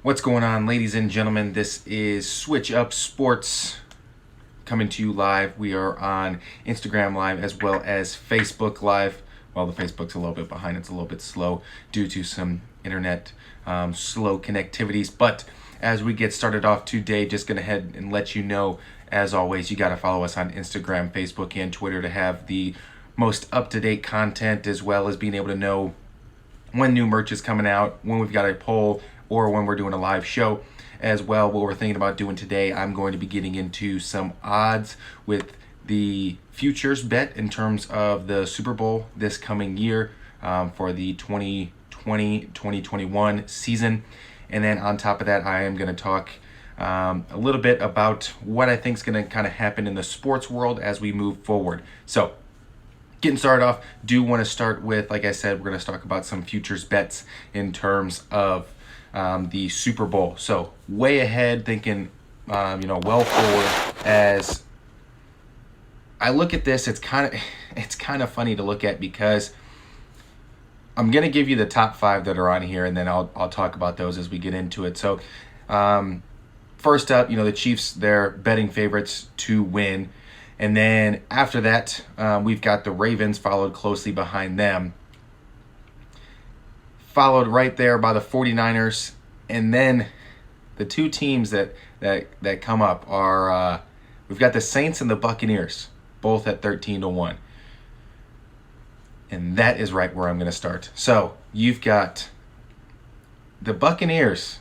What's going on, ladies and gentlemen? This is Switch Up Sports coming to you live. We are on Instagram Live as well as Facebook Live. Well, the Facebook's a little bit behind. It's a little bit slow due to some internet slow connectivities. But as we get started off today, just going to head and let you know, as always, you got to follow us on Instagram, Facebook, and Twitter to have the most up-to-date content, as well as being able to know when new merch is coming out, when we've got a poll, or when we're doing a live show. As well, what we're thinking about doing today, I'm going to be getting into some odds with the futures bet in terms of the Super Bowl this coming year for the 2020-2021 season. And then on top of that, I am going to talk a little bit about what I think is going to kind of happen in the sports world as we move forward. So, getting started off, do want to start with, like I said, we're going to talk about some futures bets in terms of the Super Bowl. So way ahead, thinking, well forward. As I look at this, it's kind of funny to look at because I'm gonna give you the top 5 that are on here, and then I'll talk about those as we get into it. So first up, the Chiefs, they're betting favorites to win, and then after that, we've got the Ravens followed closely behind them. Followed right there by the 49ers, and then the two teams that come up are we've got the Saints and the Buccaneers, both at 13-1. And that is right where I'm going to start. So you've got the Buccaneers.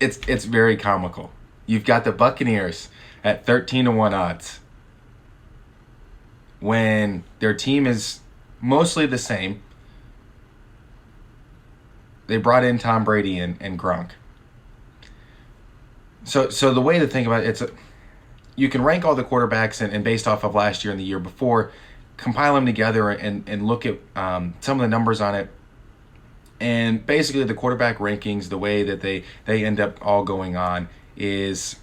It's very comical. You've got the Buccaneers at 13-1 odds, when their team is mostly the same. They brought in Tom Brady and Gronk. So the way to think about it, you can rank all the quarterbacks and based off of last year and the year before, compile them together and look at some of the numbers on it. And basically the quarterback rankings, the way that they end up all going on is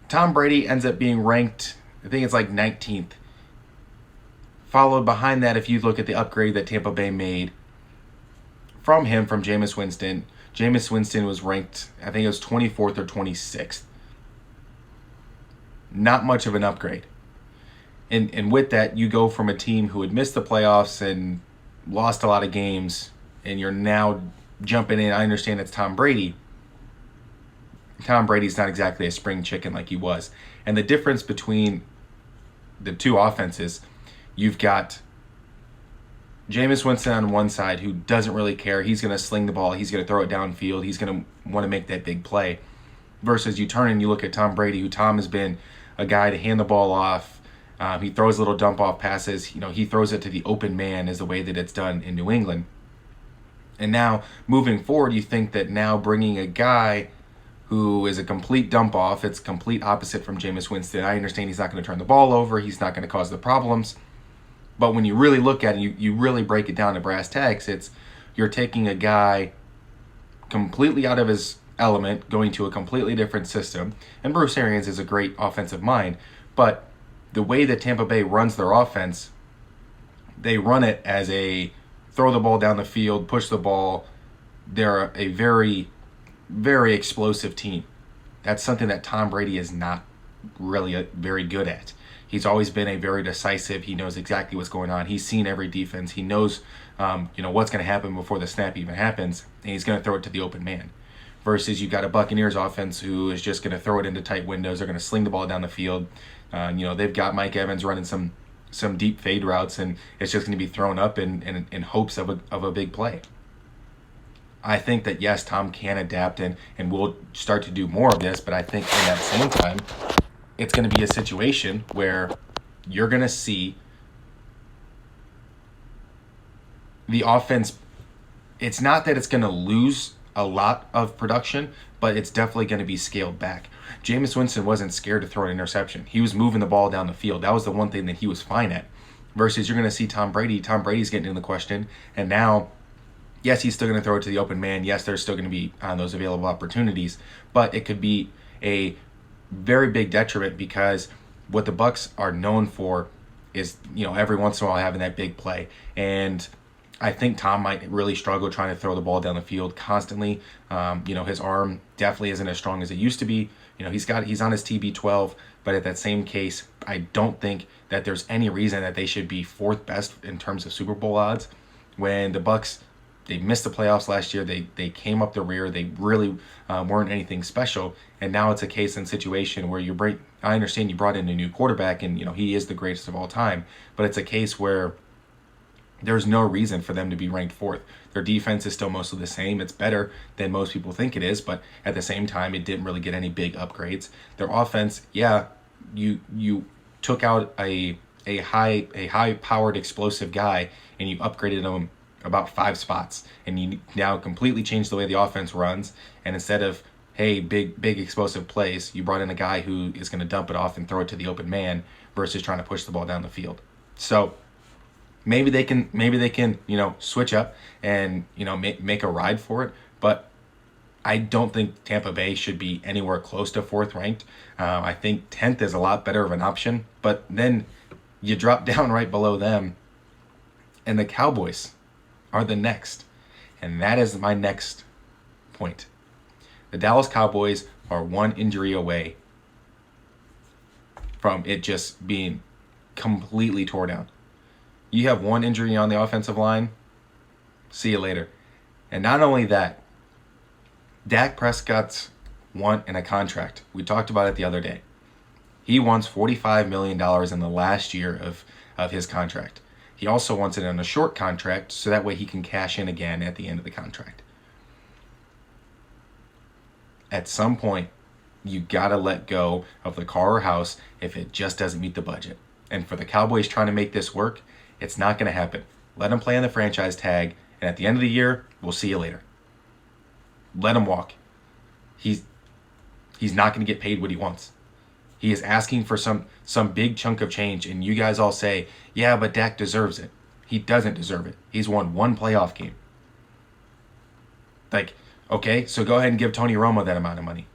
Tom Brady ends up being ranked, I think it's like 19th. Followed behind that, if you look at the upgrade that Tampa Bay made from Jameis Winston. Jameis Winston was ranked, I think it was 24th or 26th. Not much of an upgrade. And with that, you go from a team who had missed the playoffs and lost a lot of games, and you're now jumping in. I understand it's Tom Brady. Tom Brady's not exactly a spring chicken like he was. And the difference between the two offenses, you've got Jameis Winston on one side who doesn't really care. He's going to sling the ball. He's going to throw it downfield. He's going to want to make that big play. Versus you turn and you look at Tom Brady, who Tom has been a guy to hand the ball off. He throws little dump-off passes. He throws it to the open man is the way that it's done in New England. And now, moving forward, you think that now bringing a guy who is a complete dump-off, it's complete opposite from Jameis Winston. I understand he's not going to turn the ball over. He's not going to cause the problems. But when you really look at it, you really break it down to brass tacks, you're taking a guy completely out of his element, going to a completely different system. And Bruce Arians is a great offensive mind. But the way that Tampa Bay runs their offense, they run it as a throw the ball down the field, push the ball. They're a very, very explosive team. That's something that Tom Brady is not really very good at. He's always been a very decisive. He knows exactly what's going on. He's seen every defense. He knows, what's going to happen before the snap even happens, and he's going to throw it to the open man. Versus you've got a Buccaneers offense who is just going to throw it into tight windows. They're going to sling the ball down the field. They've got Mike Evans running some deep fade routes, and it's just going to be thrown up in hopes of a big play. I think that, yes, Tom can adapt and will start to do more of this, but I think in that same time, it's going to be a situation where you're going to see the offense. It's not that it's going to lose a lot of production, but it's definitely going to be scaled back. Jameis Winston wasn't scared to throw an interception. He was moving the ball down the field. That was the one thing that he was fine at. Versus you're going to see Tom Brady. Tom Brady's getting in the question, and now, yes, he's still going to throw it to the open man. Yes, there's still going to be those available opportunities, but it could be a very big detriment because what the Bucs are known for is, every once in a while having that big play. And I think Tom might really struggle trying to throw the ball down the field constantly. His arm definitely isn't as strong as it used to be. He's on his TB12, but at that same case, I don't think that there's any reason that they should be fourth best in terms of Super Bowl odds. When the Bucs, they missed the playoffs last year, they came up the rear. They really weren't anything special, and now it's a case and situation where I understand you brought in a new quarterback, and he is the greatest of all time, but it's a case where there's no reason for them to be ranked fourth. Their defense is still mostly the same. It's better than most people think it is, but at the same time, it didn't really get any big upgrades. Their offense, you took out a high-powered explosive guy and you upgraded him about 5 spots, and you now completely changed the way the offense runs. And instead of big explosive plays, you brought in a guy who is going to dump it off and throw it to the open man versus trying to push the ball down the field. So maybe they can switch up and make a ride for it, but I don't think Tampa Bay should be anywhere close to fourth ranked. I think 10th is a lot better of an option, but then you drop down right below them, and the Cowboys are the next, and that is my next point. The Dallas Cowboys are one injury away from it just being completely tore down. You have one injury on the offensive line, see you later. And not only that, Dak Prescott's in a contract. We talked about it the other day. He wants $45 million in the last year of his contract. He also wants it on a short contract so that way he can cash in again at the end of the contract. At some point, you got to let go of the car or house if it just doesn't meet the budget. And for the Cowboys trying to make this work, it's not going to happen. Let him play on the franchise tag, and at the end of the year, we'll see you later. Let him walk. He's not going to get paid what he wants. He is asking for some big chunk of change, and you guys all say, yeah, but Dak deserves it. He doesn't deserve it. He's won one playoff game. Okay, so go ahead and give Tony Romo that amount of money.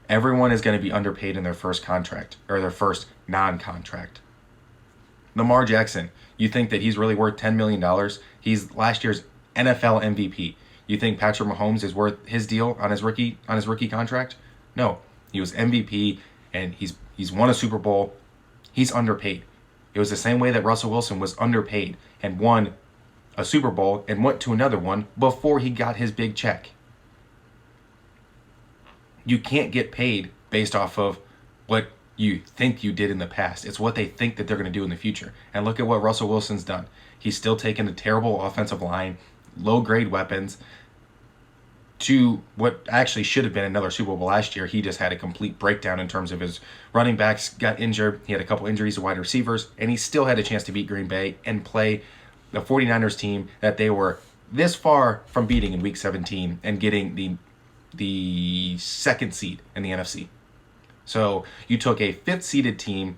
Everyone is going to be underpaid in their first contract, or their first non-contract. Lamar Jackson, you think that he's really worth $10 million? He's last year's NFL MVP. You think Patrick Mahomes is worth his deal on his rookie contract? No. He was MVP, and he's won a Super Bowl. He's underpaid. It was the same way that Russell Wilson was underpaid and won a Super Bowl and went to another one before he got his big check. You can't get paid based off of what you think you did in the past. It's what they think that they're going to do in the future. And look at what Russell Wilson's done. He's still taken a terrible offensive line, low-grade weapons, to what actually should have been another Super Bowl last year. He just had a complete breakdown in terms of his running backs got injured. He had a couple injuries to wide receivers, and he still had a chance to beat Green Bay and play the 49ers team that they were this far from beating in Week 17 and getting the second seed in the NFC. So you took a fifth-seeded team,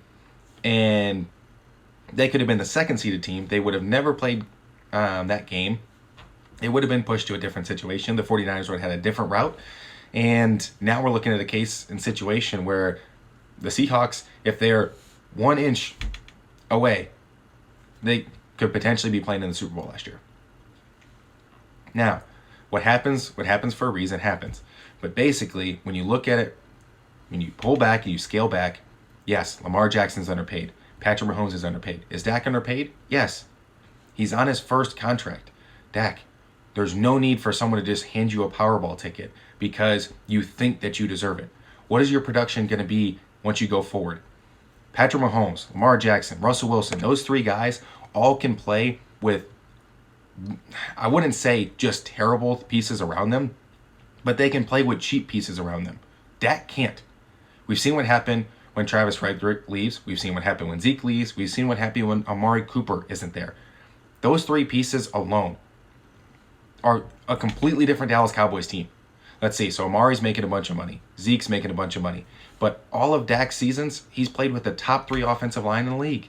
and they could have been the second-seeded team. They would have never played that game. It would have been pushed to a different situation. The 49ers would have had a different route. And now we're looking at a case and situation where the Seahawks, if they're 1 inch away, they could potentially be playing in the Super Bowl last year. Now, what happens for a reason happens. But basically, when you look at it, when you pull back and you scale back, yes, Lamar Jackson's underpaid. Patrick Mahomes is underpaid. Is Dak underpaid? Yes. He's on his first contract. Dak, there's no need for someone to just hand you a Powerball ticket because you think that you deserve it. What is your production going to be once you go forward? Patrick Mahomes, Lamar Jackson, Russell Wilson, those three guys all can play with, I wouldn't say just terrible pieces around them, but they can play with cheap pieces around them. Dak can't. We've seen what happened when Travis Frederick leaves. We've seen what happened when Zeke leaves. We've seen what happened when Amari Cooper isn't there. Those three pieces alone are a completely different Dallas Cowboys team. Let's see. So Amari's making a bunch of money. Zeke's making a bunch of money. But all of Dak's seasons, he's played with the top 3 offensive line in the league.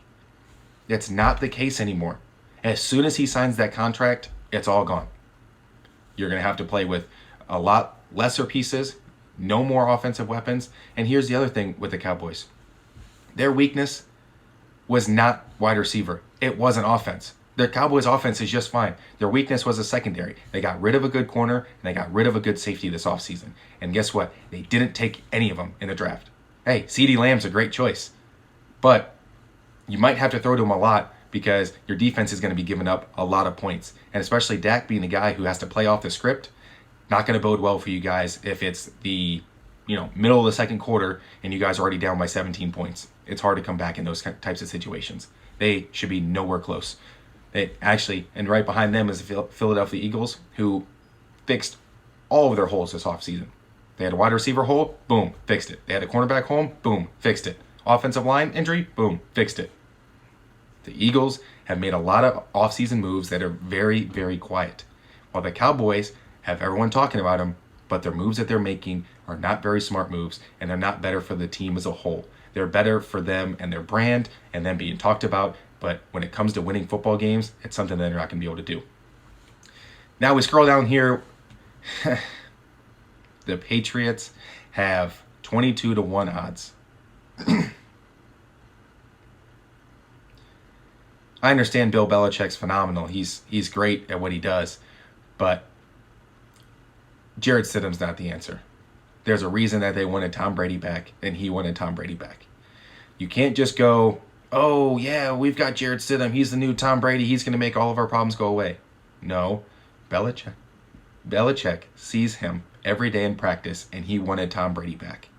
That's not the case anymore. As soon as he signs that contract, it's all gone. You're going to have to play with a lot lesser pieces, no more offensive weapons. And here's the other thing with the Cowboys. Their weakness was not wide receiver. It wasn't offense. The Cowboys' offense is just fine. Their weakness was a secondary. They got rid of a good corner, and they got rid of a good safety this offseason. And guess what? They didn't take any of them in the draft. Hey, CeeDee Lamb's a great choice. But you might have to throw to him a lot because your defense is going to be giving up a lot of points. And especially Dak being the guy who has to play off the script, not going to bode well for you guys if it's the middle of the second quarter and you guys are already down by 17 points. It's hard to come back in those types of situations. They should be nowhere close. And right behind them is the Philadelphia Eagles, who fixed all of their holes this offseason. They had a wide receiver hole, boom, fixed it. They had a cornerback hole, boom, fixed it. Offensive line injury, boom, fixed it. The Eagles have made a lot of offseason moves that are very, very quiet, while the Cowboys have everyone talking about them, but their moves that they're making are not very smart moves, and they're not better for the team as a whole. They're better for them and their brand and them being talked about, but when it comes to winning football games, it's something that they're not going to be able to do. Now we scroll down here. The Patriots have 22-1 odds. I understand Bill Belichick's phenomenal. He's great at what he does, but Jarrett Stidham's not the answer. There's a reason that they wanted Tom Brady back, and he wanted Tom Brady back. You can't just go, oh, yeah, we've got Jarrett Stidham. He's the new Tom Brady. He's going to make all of our problems go away. No, Belichick sees him every day in practice, and he wanted Tom Brady back.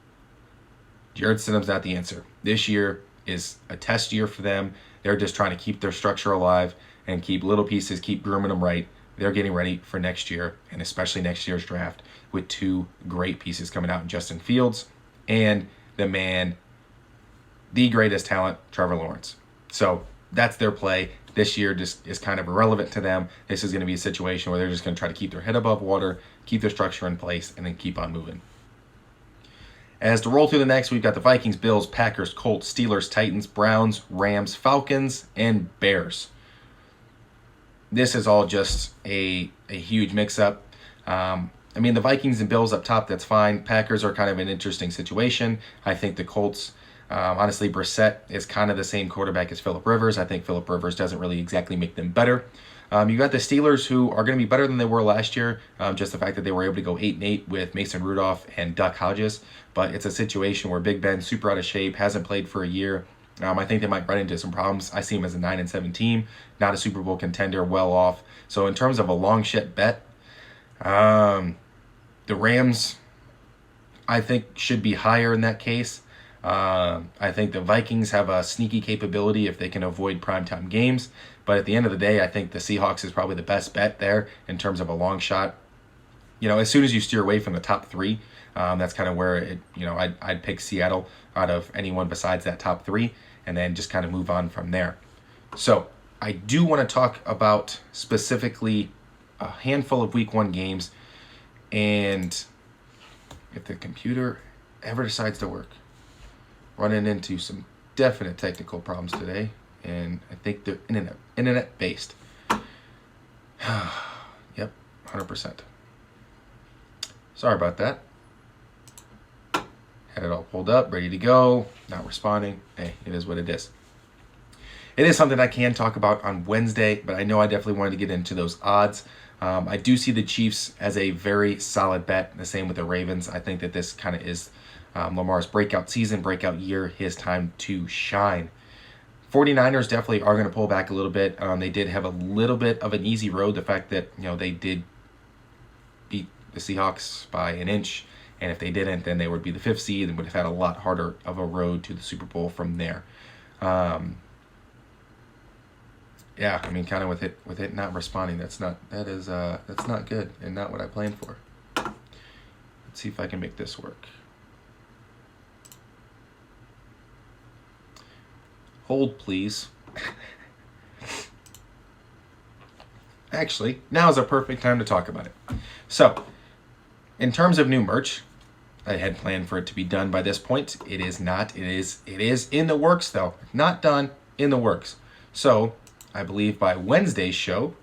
Jarrett Stidham's not the answer. This year is a test year for them. They're just trying to keep their structure alive and keep little pieces, keep grooming them right. They're getting ready for next year, and especially next year's draft, with two great pieces coming out in Justin Fields and the greatest talent, Trevor Lawrence. So that's their play. This year just is kind of irrelevant to them. This is going to be a situation where they're just going to try to keep their head above water, keep their structure in place, and then keep on moving. As to roll through the next, we've got the Vikings, Bills, Packers, Colts, Steelers, Titans, Browns, Rams, Falcons, and Bears. This is all just a huge mix-up. The Vikings and Bills up top, that's fine. Packers are kind of an interesting situation. I think the Colts, honestly, Brissett is kind of the same quarterback as Phillip Rivers. I think Phillip Rivers doesn't really exactly make them better. You got the Steelers, who are going to be better than they were last year. Just the fact that they were able to go 8-8 with Mason Rudolph and Duck Hodges. But it's a situation where Big Ben's super out of shape, hasn't played for a year. I think they might run into some problems. I see them as a 9-7 team, not a Super Bowl contender, well off. So in terms of a long shot bet, the Rams, I think, should be higher in that case. I think the Vikings have a sneaky capability if they can avoid primetime games. But at the end of the day, I think the Seahawks is probably the best bet there in terms of a long shot. As soon as you steer away from the top three, that's kind of where I'd pick Seattle out of anyone besides that top three, and then just kind of move on from there. So I do want to talk about specifically a handful of Week 1 games, and if the computer ever decides to work, running into some definite technical problems today, and I think they're internet based. Yep, 100%. Sorry about that. Had it all pulled up, ready to go, not responding. Hey, it is what it is. It is something I can talk about on Wednesday, but I know I definitely wanted to get into those odds. I do see the Chiefs as a very solid bet. The same with the Ravens. I think that this kind of is Lamar's breakout season, breakout year, his time to shine. 49ers definitely are going to pull back a little bit. They did have a little bit of an easy road. The fact that they did beat the Seahawks by an inch, and if they didn't, then they would be the 5th seed and would have had a lot harder of a road to the Super Bowl from there. Kind of with it not responding, that's not good and not what I planned for. Let's see if I can make this work. Hold, please. Actually, now is a perfect time to talk about it. So, in terms of new merch, I had planned for it to be done by this point. It is not. It is in the works, though. Not done, in the works. So, I believe by Wednesday's show,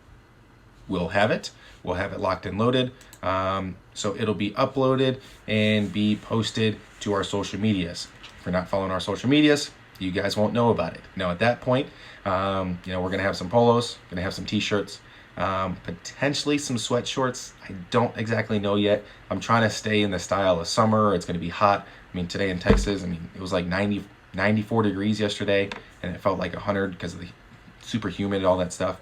we'll have it. We'll have it locked and loaded. So it'll be uploaded and be posted to our social medias. If you're not following our social medias, You guys won't know about it. Now, at that point, we're going to have some polos, going to have some t-shirts, potentially some sweatshorts. I don't exactly know yet. I'm trying to stay in the style of summer. It's going to be hot. I mean, today in Texas, it was like 94 degrees yesterday, and it felt like 100 because of the super humid and all that stuff.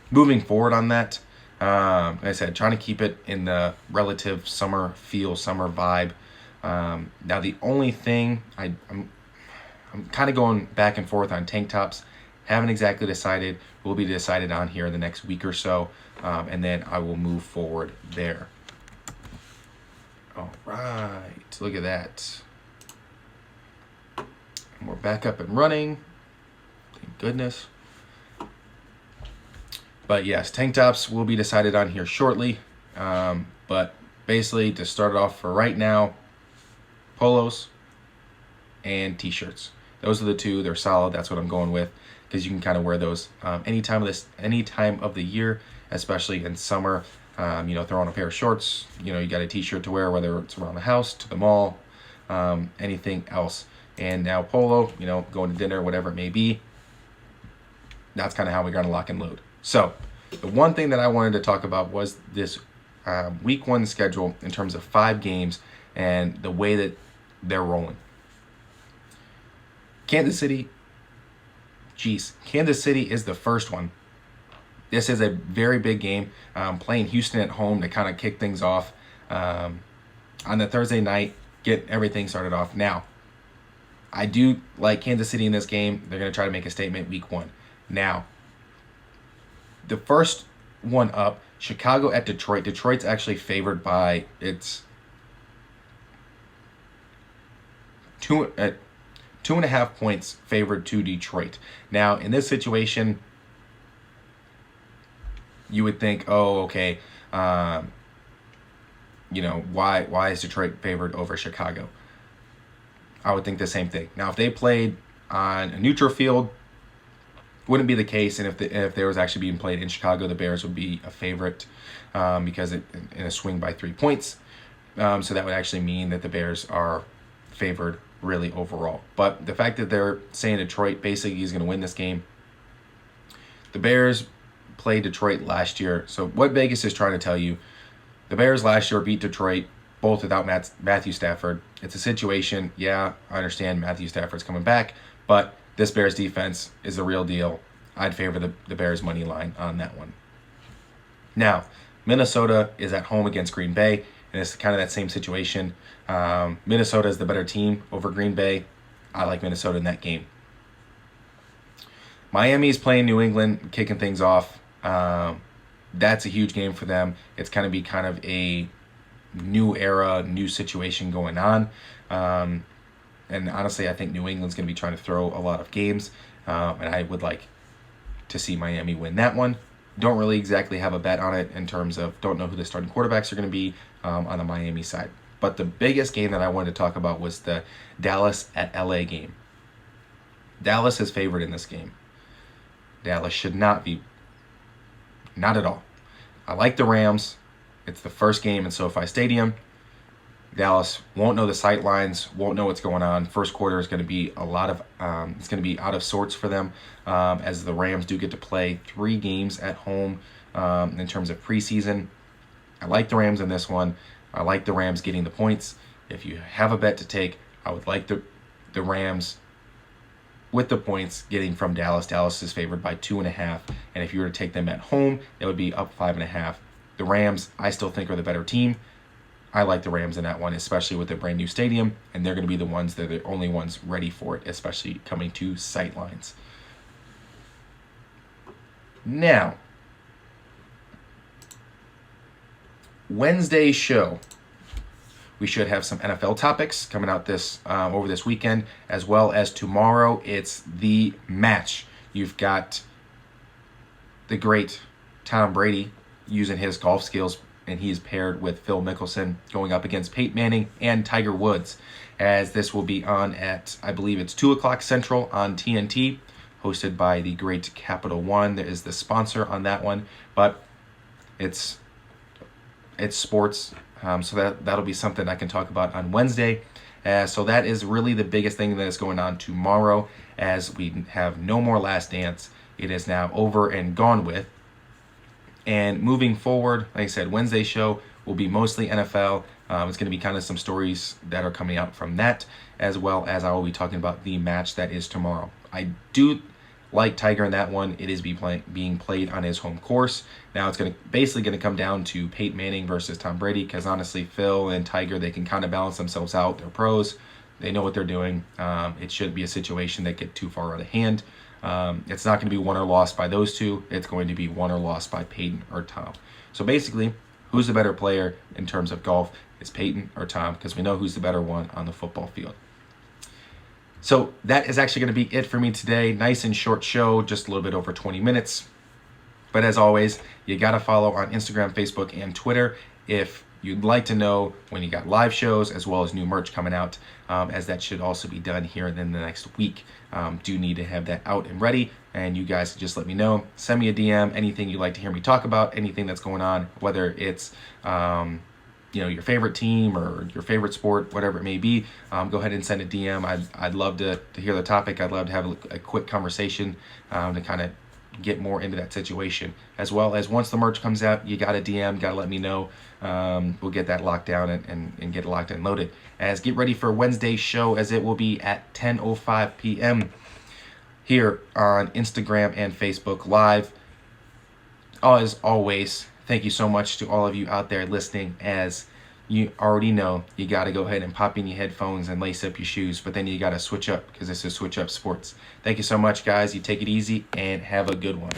Moving forward on that, like I said, trying to keep it in the relative summer feel, summer vibe. Now, the only thing I'm kind of going back and forth on tank tops. Haven't exactly decided. Will be decided on here in the next week or so, and then I will move forward there. All right, look at that. And we're back up and running. Thank goodness. But yes, tank tops will be decided on here shortly. But basically, to start it off for right now, polos and t-shirts. Those are the two. They're solid. That's what I'm going with, because you can kind of wear those any time of the year, especially in summer. Throw on a pair of shorts. You got a t-shirt to wear, whether it's around the house, to the mall, anything else. And now polo, going to dinner, whatever it may be. That's kind of how we're going to lock and load. So the one thing that I wanted to talk about was this week 1 schedule in terms of 5 games and the way that they're rolling. Kansas City is the first one. This is a very big game. Playing Houston at home to kind of kick things off on the Thursday night, get everything started off. Now, I do like Kansas City in this game. They're going to try to make a statement week 1. Now, the first one up, Chicago at Detroit. Detroit's actually favored by its 2.5 points favored to Detroit. Now, in this situation, you would think, oh, okay, why is Detroit favored over Chicago? I would think the same thing. Now, if they played on a neutral field, wouldn't be the case. And if there was actually being played in Chicago, the Bears would be a favorite because in a swing by 3 points. So that would actually mean that the Bears are favored really overall. But the fact that they're saying Detroit basically is going to win this game. The Bears played Detroit last year. So what Vegas is trying to tell you, the Bears last year beat Detroit both without Matthew Stafford. It's a situation, I understand Matthew Stafford's coming back, but this Bears defense is the real deal. I'd favor the Bears money line on that one. Now, Minnesota is at home against Green Bay, and it's kind of that same situation. Minnesota is the better team over Green Bay. I like Minnesota in that game. Miami is playing New England, kicking things off. That's a huge game for them. It's going to be kind of a new era, new situation going on. And honestly, I think New England's going to be trying to throw a lot of games. And I would like to see Miami win that one. Don't really exactly have a bet on it in terms of don't know who the starting quarterbacks are going to be on the Miami side. But the biggest game that I wanted to talk about was the Dallas at LA game. Dallas is favored in this game. Dallas should not be. Not at all. I like the Rams. It's the first game in SoFi Stadium. Dallas won't know the sight lines, won't know what's going on. First quarter is going to be a lot of, it's going to be out of sorts for them as the Rams do get to play 3 games at home in terms of preseason. I like the Rams in this one. I like the Rams getting the points. If you have a bet to take, I would like the Rams with the points getting from Dallas. Dallas is favored by 2.5. And if you were to take them at home, it would be up 5.5. The Rams, I still think, are the better team. I like the Rams in that one, especially with their brand new stadium, and they're going to be the ones that are the only ones ready for it, especially coming to sight lines. Now, Wednesday's show, we should have some NFL topics coming out over this weekend, as well as tomorrow. It's the match. You've got the great Tom Brady using his golf skills, and he is paired with Phil Mickelson going up against Peyton Manning and Tiger Woods, as this will be on at, I believe it's 2 o'clock Central on TNT, hosted by the great Capital One. That is the sponsor on that one, but it's sports, so that'll be something I can talk about on Wednesday. So that is really the biggest thing that is going on tomorrow, as we have no more Last Dance. It is now over and gone with. And moving forward, like I said, Wednesday show will be mostly NFL. It's going to be kind of some stories that are coming out from that, as well as I will be talking about the match that is tomorrow. I do like Tiger in that one. It is being played on his home course. Now it's basically going to come down to Peyton Manning versus Tom Brady, because honestly, Phil and Tiger, they can kind of balance themselves out. They're pros. They know what they're doing. It shouldn't be a situation that get too far out of hand. It's not going to be won or lost by those two. It's going to be won or lost by Peyton or Tom. So basically, who's the better player in terms of golf? Is Peyton or Tom? Because we know who's the better one on the football field. So that is actually going to be it for me today. Nice and short show, just a little bit over 20 minutes. But as always, you got to follow on Instagram, Facebook, and Twitter if you'd like to know when you got live shows as well as new merch coming out, as that should also be done here in the next week. Do need to have that out and ready, and you guys just let me know. Send me a DM, anything you'd like to hear me talk about, anything that's going on, whether it's your favorite team or your favorite sport, whatever it may be. Go ahead and send a DM. I'd love to hear the topic. I'd love to have a quick conversation to kind of get more into that situation, as well as once the merch comes out, you got a DM, got to let me know. We'll get that locked down and get it locked and loaded. As get ready for Wednesday's show, as it will be at 10:05 p.m. here on Instagram and Facebook Live. As always, thank you so much to all of you out there listening. As you already know, you got to go ahead and pop in your headphones and lace up your shoes, but then you got to switch up, because this is Switch Up Sports. Thank you so much, guys. You take it easy and have a good one.